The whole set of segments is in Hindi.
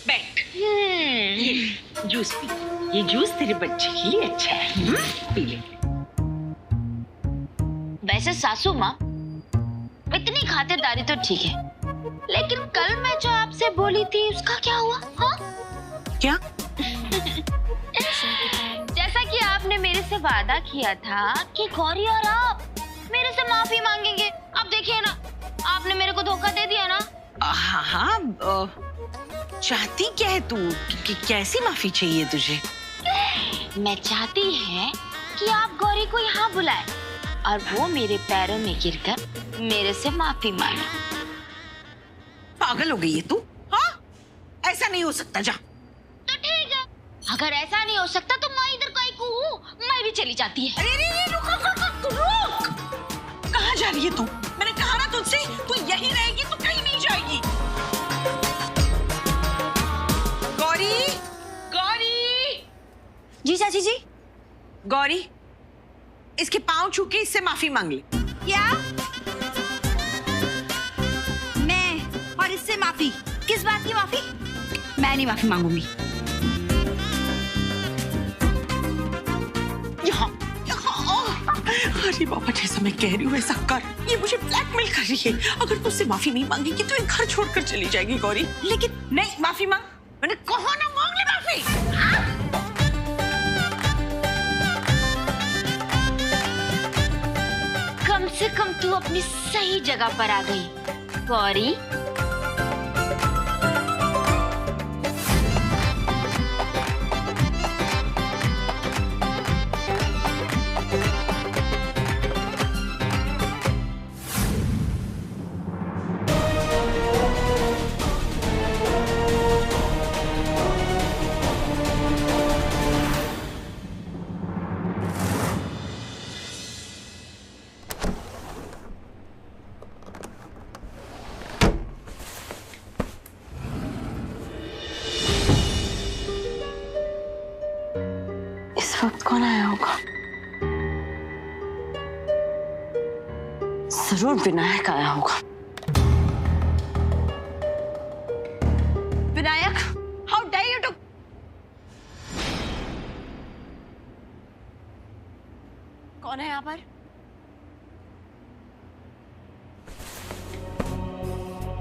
बैठ। ये जूस पी, ये जूस तेरे बच्चे के लिए अच्छा है, पी ले। वैसे सासू माँ, इतनी खातिरदारी तो ठीक है, लेकिन कल मैं जो आपसे बोली थी उसका क्या हुआ? हाँ? क्या? जैसा कि आपने मेरे से वादा किया था कि गौरी और आप मेरे से माफी मांगेंगे। अब देखिए ना, आपने मेरे को धोखा दे दिया ना। हाँ, चाहती क्या है तू? कैसी माफी चाहिए तुझे? मैं चाहती है कि आप गौरी को यहाँ बुलाए और वो मेरे पैरों में गिरकर मेरे से माफी मांगे। पागल हो गई है तू? हाँ, ऐसा नहीं हो सकता। जा। तो ठीक है, अगर ऐसा नहीं हो सकता तो मैं इधर काहे को हूँ, मैं भी चली जाती है। अरे रुक। कहाँ जा रही है तू? मैंने कहा ना तुझसे, तू यहीं रहेगी, तू कहीं नहीं जाएगी। गौरी। जी चाची जी। गौरी, इसके पांव छू के इससे माफी मांग ले। क्या? मैं और इससे माफी? किस बात की माफी? मैं नहीं माफी मांगूंगी। यहाँ। अरे बाबा, जैसा मैं कह रही हूँ वैसा कर। ये मुझे ब्लैकमेल कर रही है। अगर तू उससे माफी नहीं मांगेगी तो ये घर छोड़कर चली जाएगी गौरी। लेकिन नहीं, माफी मांग। मैंने कहा ना, मांग ले माफी। कम से कम तू अपनी सही जगह पर आ गई गौरी। इस वक्त कौन आया होगा? जरूर विनायक आया होगा। Vinayak, how dare you to? कौन है यहाँ पर?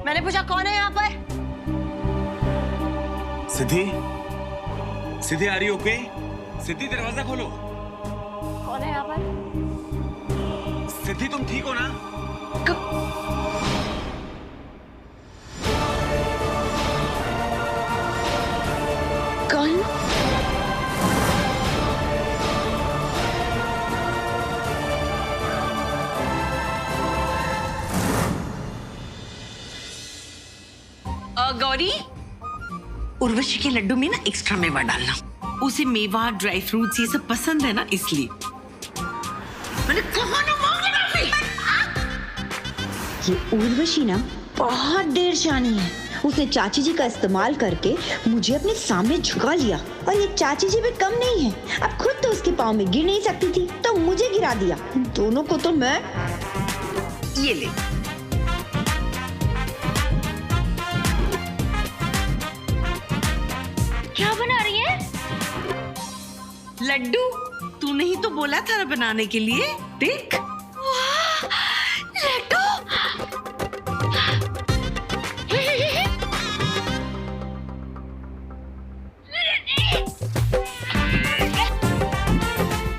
मैंने पूछा कौन है यहाँ पर? सिद्धि आ रही हो के? सिद्धि, दरवाजा खोलो। कौन है यहाँ पर? सिद्धि, तुम ठीक हो ना? कौन? गौरी, उर्वशी के लड्डू में ना एक्स्ट्रा मेवा डालना। उसे मेवा, ड्राई फ्रूट्स ये सब पसंद है ना, इसलिए। मैंने कहा ना, मांग ले माफी। ये उर्वशी ना बहुत देर शानी है। उसने चाची जी का इस्तेमाल करके मुझे अपने सामने झुका लिया, और ये चाची जी भी कम नहीं है। अब खुद तो उसके पाँव में गिर नहीं सकती थी तो मुझे गिरा दिया। दोनों को तो मैं। ये ले। क्या बना रही है? लड्डू। तूने ही तो बोला था ना बनाने के लिए। देख। लड्डू।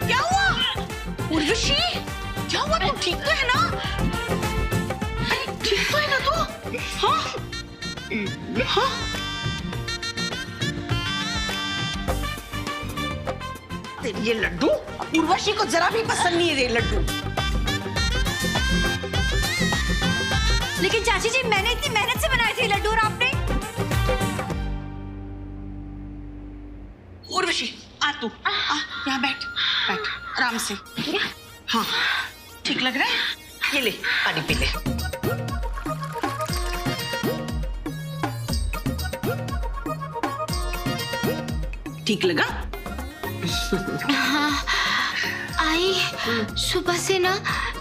क्या हुआ? उर्वशी, क्या हुआ? तू ठीक तो है ना? अरे ठीक तो है ना तू? हाँ? हाँ? ये लड्डू उर्वशी को जरा भी पसंद नहीं है। ये लड्डू। लेकिन चाची जी, मैंने इतनी मेहनत से बनाए थे लड्डू और आपने। उर्वशी, आ तू। यहाँ बैठ बैठ आराम से। हाँ, ठीक लग रहा है? ये ले, पानी पी ले। ठीक लगा? हाँ, आई सुबह से ना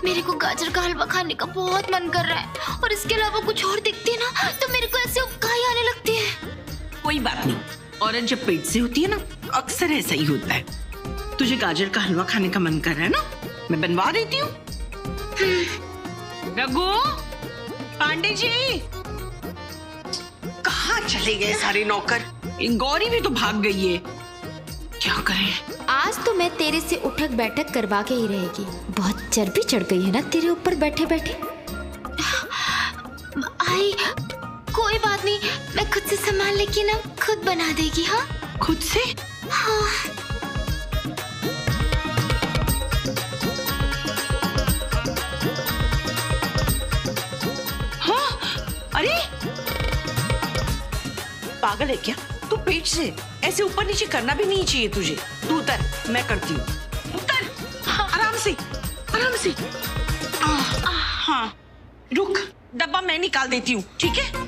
मेरे को गाजर का हलवा खाने का बहुत मन कर रहा है, और इसके अलावा कुछ और दिखती है ना तो मेरे को ऐसे उबकाई आने लगती है। कोई बात नहीं, औरत जब पेट से होती है ना अक्सर ऐसा ही होता है। तुझे गाजर का हलवा खाने का मन कर रहा है ना, मैं बनवा देती हूँ। रघु, पांडे जी, कहाँ चले गए सारे नौकर? गौरी भी तो भाग गई है, क्या करें? आज तो मैं तेरे से उठक बैठक करवा के ही रहेगी। बहुत चर्बी चढ़ गई है ना तेरे ऊपर बैठे बैठे। आई, कोई बात नहीं, मैं खुद से संभाल लेके ना खुद बना देगी। हाँ, खुद से? हाँ। अरे पागल है क्या तू? पेट से ऐसे ऊपर नीचे करना भी नहीं चाहिए तुझे। तू उतर, मैं करती हूँ। उतर, आराम से, आराम से। हाँ, रुक, डब्बा मैं निकाल देती हूँ, ठीक है?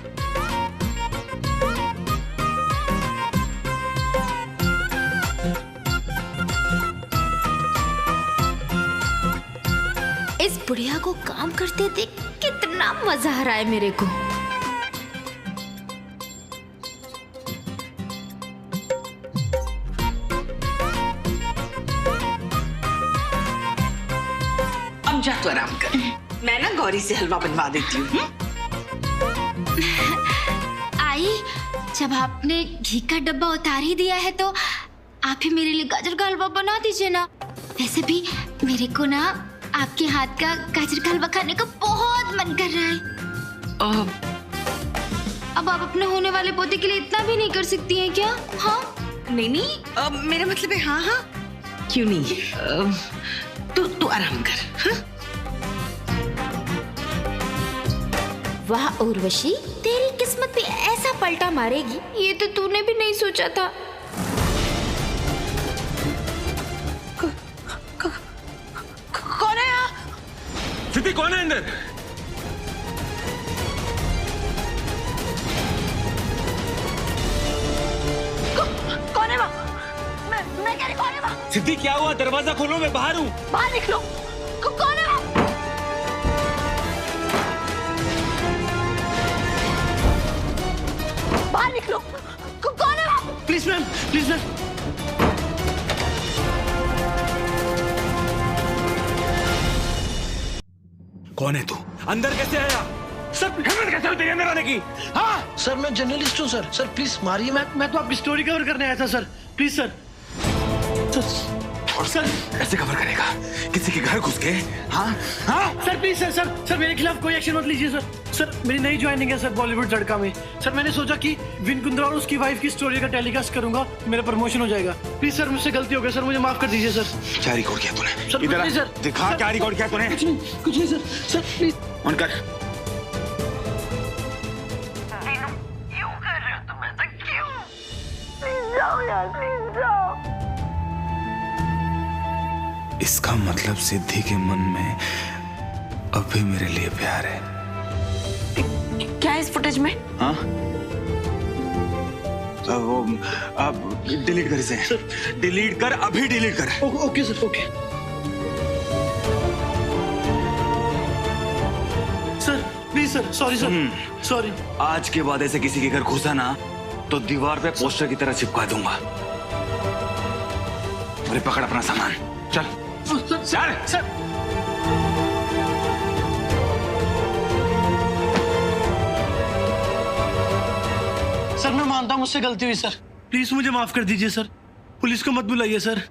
इस बुढ़िया को काम करते देख कितना मजा आ रहा है मेरे को। अब जा तू आराम कर, मैं ना गौरी से हलवा बनवा देती हूँ। आई, जब आपने घी का डब्बा उतार ही दिया है तो आप ही मेरे लिए गाजर का हलवा बना दीजिए ना। वैसे भी मेरे को ना आपके हाथ का गाजर का हलवा खाने का बहुत मन कर रहा है। अब आप अपने होने वाले पोते के लिए इतना भी नहीं कर सकती हैं क्या? हाँ? नहीं नहीं, मेरा मतलब है हाँ हाँ, क्यों नहीं? तू आराम कर। हाँ? वाह उर्वशी, तेरी किस्मत भी ऐसा पलटा मारेगी ये तो तूने भी नहीं सोचा था। कौन है यहाँ? सिद्धि, कौन है अंदर? कौन है वहाँ? मैं कह रही कौन है वहाँ? सिद्धि, क्या हुआ? दरवाजा खोलो, मैं बाहर हूँ। बाहर निकलो। कौन है वहाँ? बाहर निकलो। कौन है वहाँ? Please ma'am, please ma'am. कौन है तू? अंदर कैसे आया? सर, हिम्मत कैसे हुई तेरी अंदर आने की? हाँ? सर मैं जर्नलिस्ट हूँ सर। सर प्लीज मारिए, मैं तो आपकी स्टोरी कवर करने आया था सर। Please sir. और सर कैसे कवर करेगा? किसी के घर घुस के? हाँ हाँ? सर प्लीज सर, सर मेरे खिलाफ कोई एक्शन मत लीजिए सर। सर मेरी नई ज्वाइनिंग है सर बॉलीवुड तड़का में। सर मैंने सोचा कि विन कुंद्रा और उसकी वाइफ की स्टोरी का टेलीकास्ट करूंगा, मेरा प्रमोशन हो जाएगा। प्लीज सर, मुझसे गलती हो गई सर, मुझे माफ कर दीजिए सर। क्या रिकॉर्ड किया तूने? सर इधर आ, सर दिखा क्या रिकॉर्ड किया तूने? कुछ नहीं सर। सर प्लीज ऑन कर। इसका मतलब सिद्धि के मन में अब भी मेरे लिए प्यार है। क्या है इस फुटेज में? हाँ? वो अब डिलीट कर इसे। डिलीट कर, अभी डिलीट कर। Okay sir, okay sir. Please sir, sorry sir, sorry. आज के बाद ऐसे किसी के घर घुसा ना तो दीवार पे पोस्टर की तरह चिपका दूंगा। अरे पकड़ अपना सामान, चल सर। सर सर मैं मानता हूँ मुझसे गलती हुई सर। प्लीज मुझे माफ कर दीजिए सर। पुलिस को मत बुलाइए सर।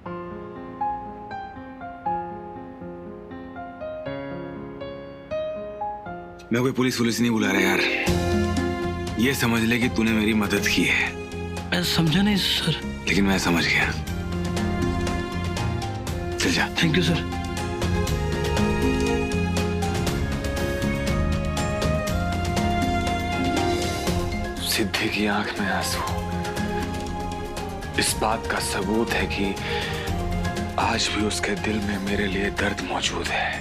मैं कोई पुलिस नहीं बुला रहा यार। ये समझ ले कि तूने मेरी मदद की है। मैं समझा नहीं सर। लेकिन मैं समझ गया। चल जा। Thank you sir. सिद्धि की आंख में आंसू इस बात का सबूत है कि आज भी उसके दिल में मेरे लिए दर्द मौजूद है।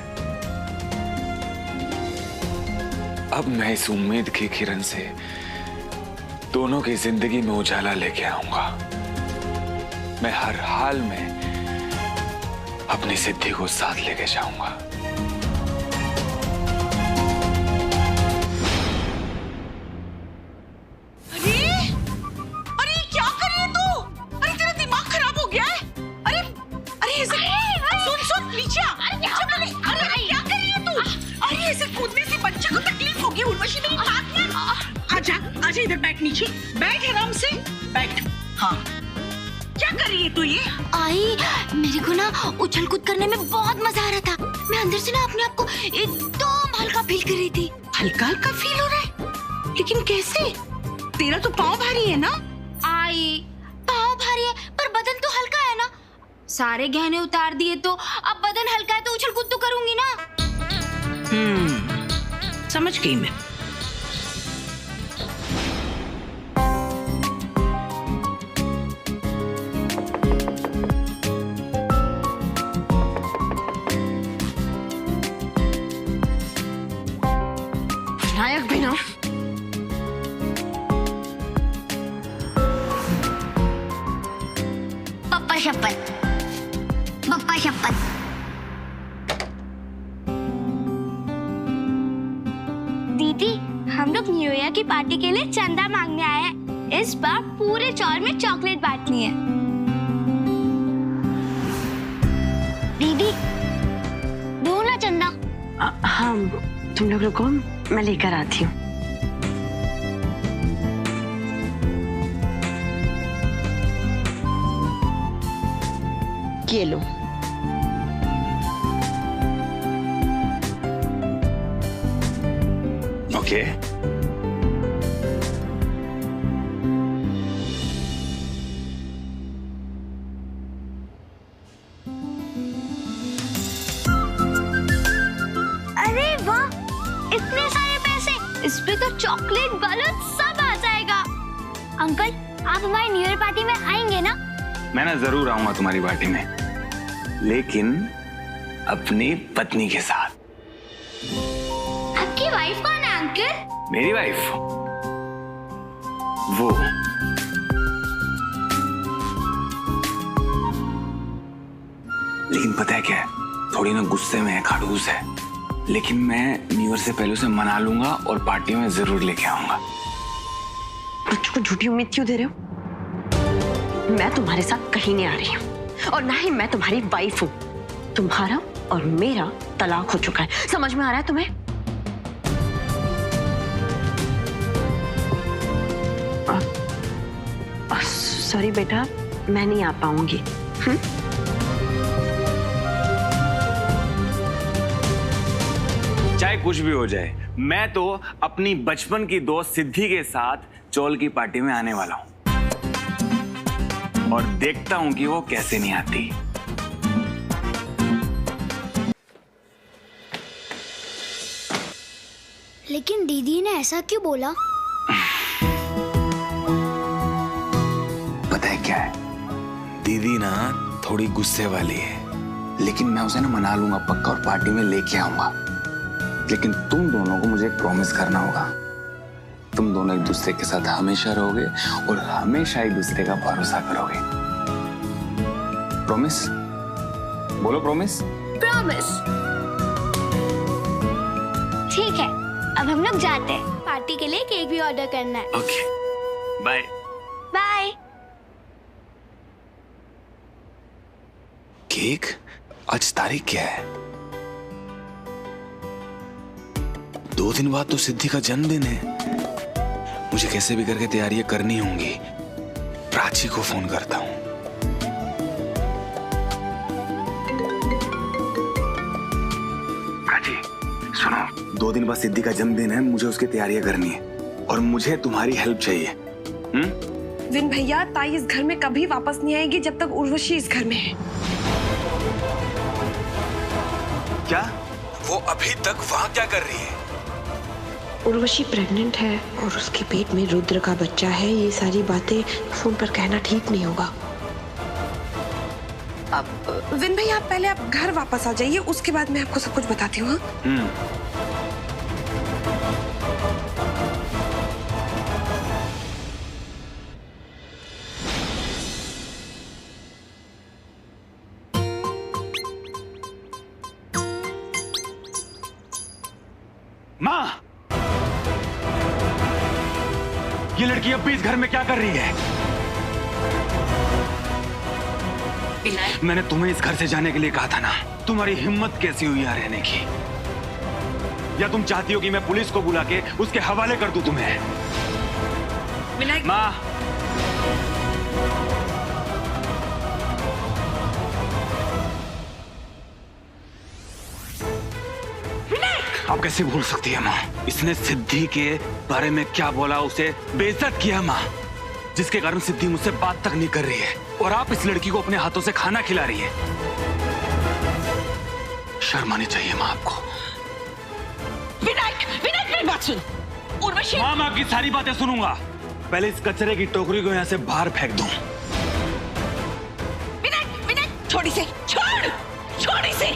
अब मैं इस उम्मीद की किरण से दोनों की जिंदगी में उजाला लेके आऊंगा। मैं हर हाल में अपनी सिद्धि को साथ लेके जाऊंगा। बैठ नीचे, बैठ आराम से, बैठ। हाँ, क्या कर रही है तू ये? आई, मेरे को ना उछल कूद करने में बहुत मजा आ रहा था। मैं अंदर से ना अपने आप को एकदम हल्का फील कर रही थी। हल्का हल्का फील हो रहा है, लेकिन कैसे? तेरा तो पाँव भारी है ना? आई, पाँव भारी है पर बदन तो हल्का है ना। सारे गहने उतार दिए तो अब बदन हल्का है तो उछल कूद तो करूंगी ना। समझ गई मैं। विनायक भी ना, पप्पा शपथ, पप्पा शपथ। दीदी, हम लोग न्यू ईयर की पार्टी के लिए चंदा मांगने आए हैं। इस बार पूरे चौर में चॉकलेट बांटनी है। दीदी, दो ना चंदा। हाँ, तुम लोग रुको, मैं लेकर आती हूँ। ये लो। ओके। अरे वाह, इतने सारे पैसे, इस पे तो चॉकलेट बलून सब आ जाएगा। अंकल, आप हमारी न्यू ईयर पार्टी में आएंगे ना? मैं ना जरूर आऊंगा तुम्हारी पार्टी में, लेकिन अपनी पत्नी के साथ। आपकी वाइफ कौन है अंकल? मेरी वाइफ? वो लेकिन पता है क्या है, थोड़ी ना गुस्से में है, खड़ूस है, लेकिन मैं न्यू ईयर से पहले उसे मना लूंगा और पार्टी में जरूर लेके आऊंगा। बच्चों को झूठी उम्मीद क्यों दे रहे हो? मैं तुम्हारे साथ कहीं नहीं आ रही हूँ और ना ही मैं तुम्हारी वाइफ हूँ। तुम्हारा और मेरा तलाक हो चुका है, समझ में आ रहा है तुम्हें? सॉरी बेटा, मैं नहीं आ पाऊंगी। चाहे कुछ भी हो जाए, मैं तो अपनी बचपन की दोस्त सिद्धि के साथ चौल की पार्टी में आने वाला हूं और देखता हूं कि वो कैसे नहीं आती। लेकिन दीदी ने ऐसा क्यों बोला? पता है क्या है, दीदी ना थोड़ी गुस्से वाली है, लेकिन मैं उसे ना मना लूंगा पक्का और पार्टी में लेके आऊंगा। लेकिन तुम दोनों को मुझे एक प्रॉमिस करना होगा, तुम दोनों एक दूसरे के साथ हमेशा रहोगे और हमेशा एक दूसरे का भरोसा करोगे। प्रॉमिस? बोलो प्रॉमिस। प्रॉमिस। ठीक है, अब हम लोग जाते हैं। पार्टी के लिए केक भी ऑर्डर करना है। Okay, bye. बाय। केक? आज तारीख क्या है? 2 दिन बाद तो सिद्धि का जन्मदिन है। मुझे कैसे भी करके तैयारियां करनी होंगी। प्राची को फोन करता हूं। प्राची, सुनो, 2 दिन बाद सिद्धि का जन्मदिन है, मुझे उसकी तैयारियां करनी है और मुझे तुम्हारी हेल्प चाहिए। विन भैया, ताई इस घर में कभी वापस नहीं आएगी जब तक उर्वशी इस घर में है। क्या? वो अभी तक वहां क्या कर रही है? उर्वशी प्रेग्नेंट है और उसके पेट में रुद्र का बच्चा है। ये सारी बातें फोन पर कहना ठीक नहीं होगा। अब विन भैया, आप पहले आप घर वापस आ जाइए, उसके बाद मैं आपको सब कुछ बताती हूँ। माँ, ये लड़की अब भी इस घर में क्या कर रही है? मैंने तुम्हें इस घर से जाने के लिए कहा था ना। तुम्हारी हिम्मत कैसी हुई यहाँ रहने की? या तुम चाहती हो कि मैं पुलिस को बुला के उसके हवाले कर दूं तुम्हें? विनायक माँ, आप कैसे भूल सकती है माँ? इसने सिद्धि के बारे में क्या बोला, उसे बेइज्जत किया माँ, जिसके कारण सिद्धि मुझसे बात तक नहीं कर रही है और आप इस लड़की को अपने हाथों से खाना खिला रही है। शर्म आनी चाहिए माँ आपको। विनायक, विनायक मेरी बात सुन। उर्वशी माँ, मैं आपकी सारी बातें सुनूंगा, पहले इस कचरे की टोकरी को यहाँ से बाहर फेंक दूं। विनायक, विनायक छोड़ इसे, छोड़, छोड़ इसे।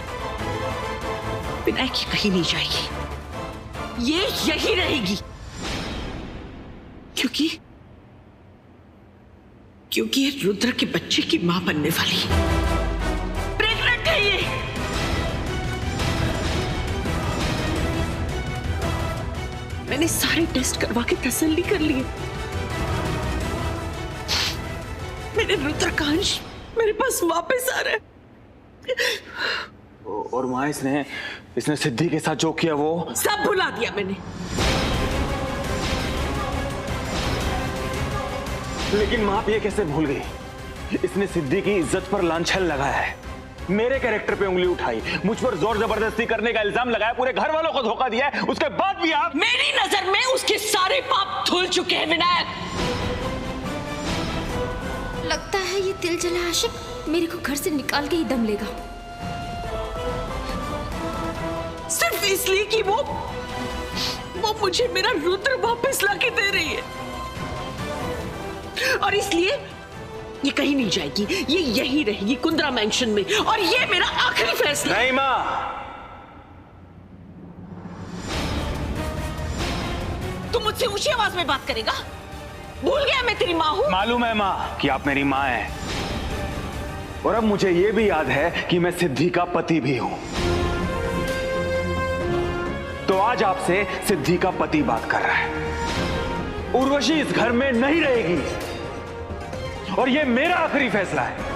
विनायक ये कहीं नहीं जाएगी, ये यही रहेगी, क्योंकि ये रुद्र के बच्चे की मां बनने वाली प्रेग्नेंट है ये। मैंने सारे टेस्ट करवा के तसल्ली कर लिए। मेरे रुद्र का अंश मेरे पास वापस आ रहा है। और माँ, इसने सिद्धि के साथ जो किया वो सब भुला दिया मैंने। लेकिन माँ, ये कैसे भूल गई? इसने सिद्धि की इज्जत पर लांछन लगाया है, मेरे कैरेक्टर पे उंगली उठाई, मुझ पर जोर जबरदस्ती करने का इल्जाम लगाया, पूरे घर वालों को धोखा दिया है, उसके बाद भी आप। मेरी नजर में उसके सारे पाप धुल चुके हैं विनायक। लगता है ये दिल जला आशिक मेरे को घर से निकाल के ही दम लेगा। सिर्फ इसलिए कि वो मुझे मेरा रुद्र वापस लाके दे रही है, और इसलिए ये कहीं नहीं जाएगी, ये यही रहेगी कुंद्रा मैंशन में, और ये मेरा आखिरी फैसला। नहीं माँ, तू मुझसे ऊंची आवाज में बात करेगा? भूल गया मैं तेरी माँ हूँ? मालूम है माँ कि आप मेरी माँ हैं, और अब मुझे ये भी याद है कि मैं सिद्धि का पति भी हूं। तो आज आपसे सिद्धि का पति बात कर रहा है। उर्वशी इस घर में नहीं रहेगी, और ये मेरा आखिरी फैसला है।